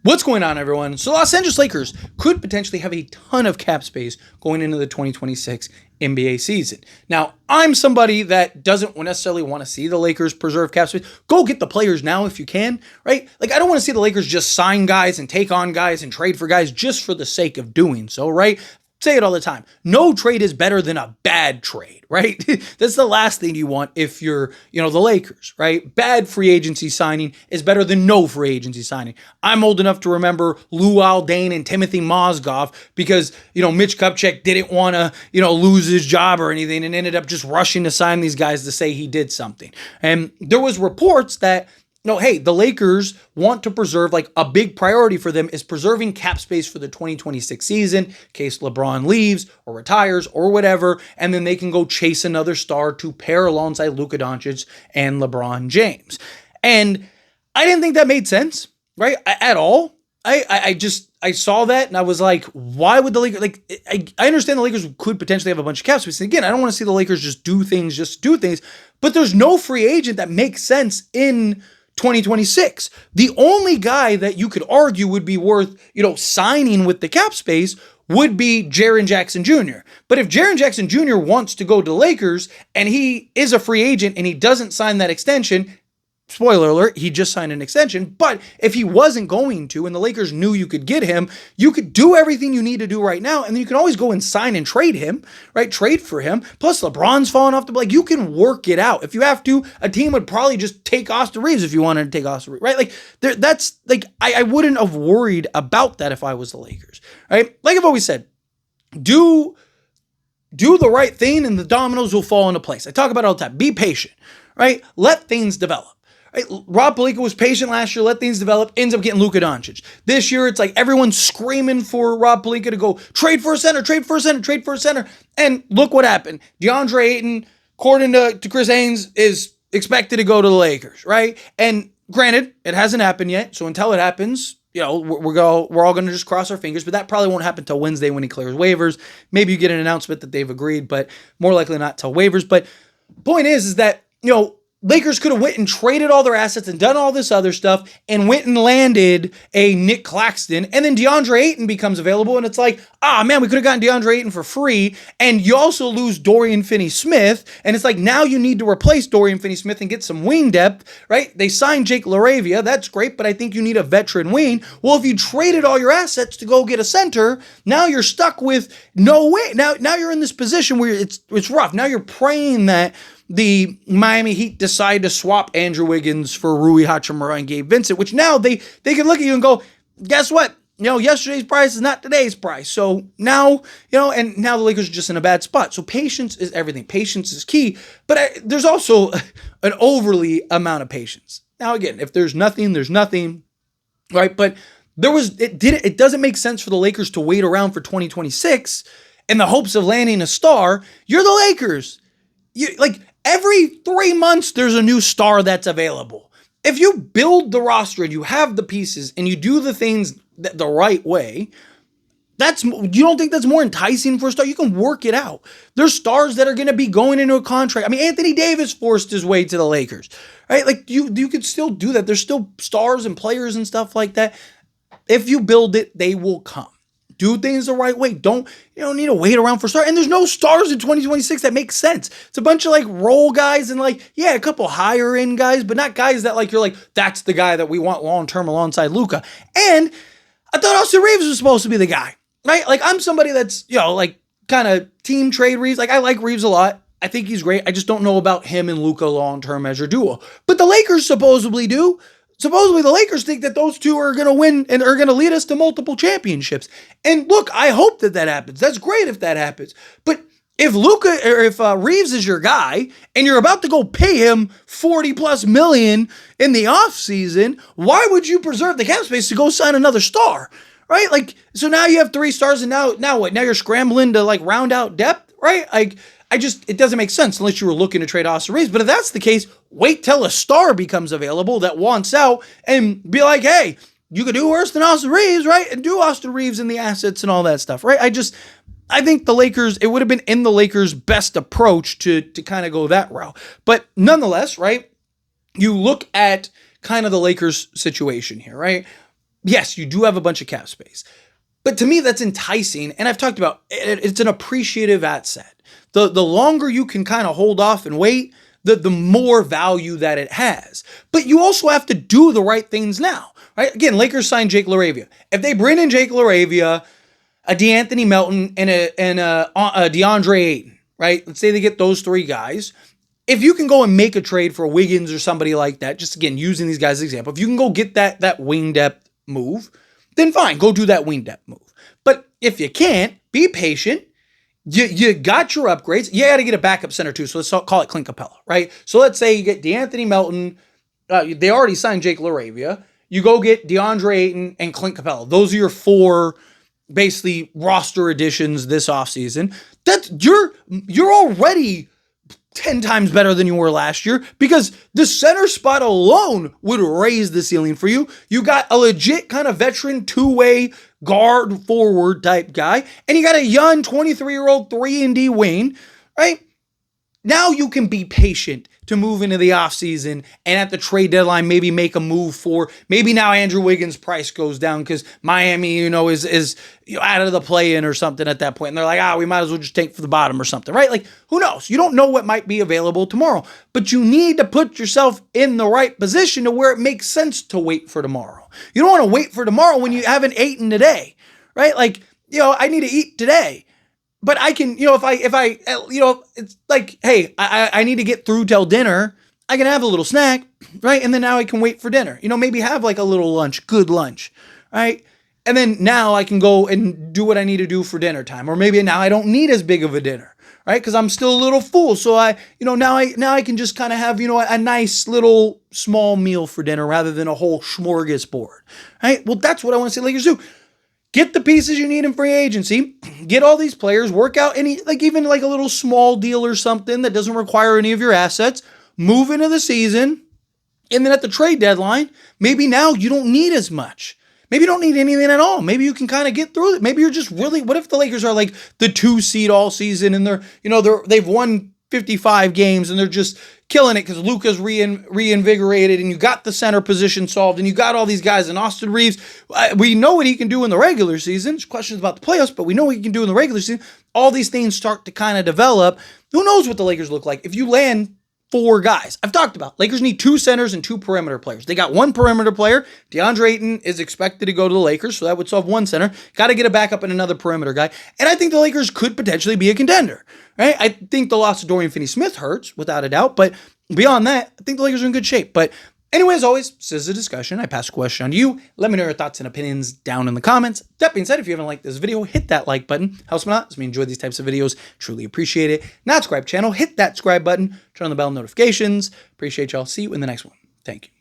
What's going on, everyone? So Los Angeles Lakers could potentially have a ton of cap space going into the 2026 NBA season. Now, I'm somebody that doesn't necessarily want to see the Lakers preserve cap space. Go get the players now if you can, right? Like, I don't want to see the Lakers just sign guys and take on guys and trade for guys just for the sake of doing so, right? Say it all the time. No trade is better than a bad trade, right? That's the last thing you want if you're, the Lakers, right? Bad free agency signing is better than no free agency signing. I'm old enough to remember Lou Aldane and Timothy Mozgov because, Mitch Kupchak didn't want to, lose his job or anything and ended up just rushing to sign these guys to say he did something. And there was reports that hey, the Lakers want to preserve, like a big priority for them is preserving cap space for the 2026 season in case LeBron leaves or retires or whatever, and then they can go chase another star to pair alongside Luka Doncic and LeBron James. And I didn't think that made sense, right? At all. I saw that and I was like, why would the Lakers, I understand the Lakers could potentially have a bunch of cap space. And again, I don't want to see the Lakers just do things, but there's no free agent that makes sense in 2026. The only guy that you could argue would be worth, signing with the cap space would be Jaren Jackson Jr. But if Jaren Jackson Jr. wants to go to the Lakers and he is a free agent and he doesn't sign that extension, spoiler alert, he just signed an extension, but if he wasn't going to and the Lakers knew you could get him, you could do everything you need to do right now and then you can always go and sign and trade him, right? Trade for him. Plus LeBron's falling off the, you can work it out. If you have to, a team would probably just take Austin Reeves if you wanted to take Austin Reeves, right? I wouldn't have worried about that if I was the Lakers, right? Like I've always said, do the right thing and the dominoes will fall into place. I talk about it all the time. Be patient, right? Let things develop. Right? Rob Pelinka was patient last year, let things develop, ends up getting Luka Doncic. This year, it's like everyone's screaming for Rob Pelinka to go trade for a center. And look what happened. DeAndre Ayton, according to Chris Haynes, is expected to go to the Lakers, right? And granted, it hasn't happened yet. So until it happens, we're all going to just cross our fingers, but that probably won't happen till Wednesday when he clears waivers. Maybe you get an announcement that they've agreed, but more likely not till waivers. But point is that, Lakers could have went and traded all their assets and done all this other stuff and went and landed a Nick Claxton, and then DeAndre Ayton becomes available, and it's like, man, we could have gotten DeAndre Ayton for free, and you also lose Dorian Finney-Smith, and it's like now you need to replace Dorian Finney-Smith and get some wing depth, right? They signed Jake LaRavia, that's great, but I think you need a veteran wing. Well, if you traded all your assets to go get a center, now you're stuck with no way. Now you're in this position where it's rough. Now you're praying that the Miami Heat decide to swap Andrew Wiggins for Rui Hachimura and Gabe Vincent, which now they can look at you and go, guess what? Yesterday's price is not today's price. So now, and now the Lakers are just in a bad spot. So patience is everything. Patience is key. But there's also an overly amount of patience. Now, again, if there's nothing, there's nothing, right? But it doesn't make sense for the Lakers to wait around for 2026 in the hopes of landing a star. You're the Lakers. Every 3 months, there's a new star that's available. If you build the roster and you have the pieces and you do the things the right way, you don't think that's more enticing for a star? You can work it out. There's stars that are going to be going into a contract. I mean, Anthony Davis forced his way to the Lakers, right? You could still do that. There's still stars and players and stuff like that. If you build it, they will come. Do things the right way. You don't need to wait around for stars. And there's no stars in 2026 that make sense. It's a bunch of role guys and a couple higher end guys, but not guys that you're that's the guy that we want long term alongside Luka. And I thought Austin Reeves was supposed to be the guy, right? I'm somebody that's, kind of team trade Reeves. I like Reeves a lot. I think he's great. I just don't know about him and Luka long term as your duo. But the Lakers supposedly do. Supposedly the Lakers think that those two are going to win and are going to lead us to multiple championships. And look, I hope that happens. That's great if that happens. But if Reeves is your guy and you're about to go pay him $40+ million in the offseason, why would you preserve the cap space to go sign another star? Right? So now you have 3 stars and now what? Now you're scrambling to round out depth, right? It doesn't make sense unless you were looking to trade Austin Reeves. But if that's the case, wait till a star becomes available that wants out and be like, hey, you could do worse than Austin Reeves, right? And do Austin Reeves and the assets and all that stuff, right? I think the Lakers, it would have been in the Lakers' best approach to kind of go that route. But nonetheless, right, you look at kind of the Lakers situation here, right? yes, you do have a bunch of cap space. But to me, that's enticing. And I've talked about it's an appreciative asset. The longer you can kind of hold off and wait, the more value that it has. But you also have to do the right things now, right? Again, Lakers signed Jake LaRavia. If they bring in Jake LaRavia, a DeAnthony Melton, and a DeAndre Ayton, right? Let's say they get those three guys. If you can go and make a trade for Wiggins or somebody like that, just again, using these guys as an example, if you can go get that wing depth move, then fine, go do that wing depth move. But if you can't, be patient. You got your upgrades. You got to get a backup center too. So let's call it Clint Capella, right? So let's say you get DeAnthony Melton. They already signed Jake LaRavia. You go get DeAndre Ayton and Clint Capella. Those are your four basically roster additions this offseason. You're already 10 times better than you were last year because the center spot alone would raise the ceiling for you. You got a legit kind of veteran two-way guard forward type guy, and you got a young 23-year-old 3-and-D wing, right? Now you can be patient to move into the offseason and at the trade deadline maybe make a move for maybe now Andrew Wiggins' price goes down because Miami, is out of the play-in or something at that point. And they're like, we might as well just take for the bottom or something, right? Like, who knows? You don't know what might be available tomorrow, but you need to put yourself in the right position to where it makes sense to wait for tomorrow. You don't want to wait for tomorrow when you haven't eaten today, right? Like, I need to eat today. But I can, it's like, hey, I need to get through till dinner. I can have a little snack, right? And then now I can wait for dinner. Maybe have like a little lunch, good lunch, right? And then now I can go and do what I need to do for dinner time. Or maybe now I don't need as big of a dinner, right? Because I'm still a little full. So now I can just kind of have, a nice little small meal for dinner rather than a whole smorgasbord, right? Well, that's what I want to see Lakers do. Get the pieces you need in free agency. Get all these players. Work out even a little small deal or something that doesn't require any of your assets. Move into the season. And then at the trade deadline, maybe now you don't need as much. Maybe you don't need anything at all. Maybe you can kind of get through it. Maybe you're just really, what if the Lakers are like the 2 seed all season and they've won 55 games and they're just killing it because Luka's reinvigorated and you got the center position solved and you got all these guys in Austin Reeves. We know what he can do in the regular season. There's questions about the playoffs, but we know what he can do in the regular season. All these things start to kind of develop. Who knows what the Lakers look like if you land 4 guys. I've talked about Lakers need 2 centers and 2 perimeter players. They got 1 perimeter player. DeAndre Ayton is expected to go to the Lakers, so that would solve 1 center. Got to get a backup and another perimeter guy. And I think the Lakers could potentially be a contender. Right? I think the loss of Dorian Finney-Smith hurts, without a doubt. But beyond that, I think the Lakers are in good shape. But anyway, as always, this is a discussion. I pass a question on to you. Let me know your thoughts and opinions down in the comments. That being said, if you haven't liked this video, hit that like button. Helps me out. As we enjoy these types of videos. Truly appreciate it. Not subscribe channel, hit that subscribe button. Turn on the bell notifications. Appreciate y'all. See you in the next one. Thank you.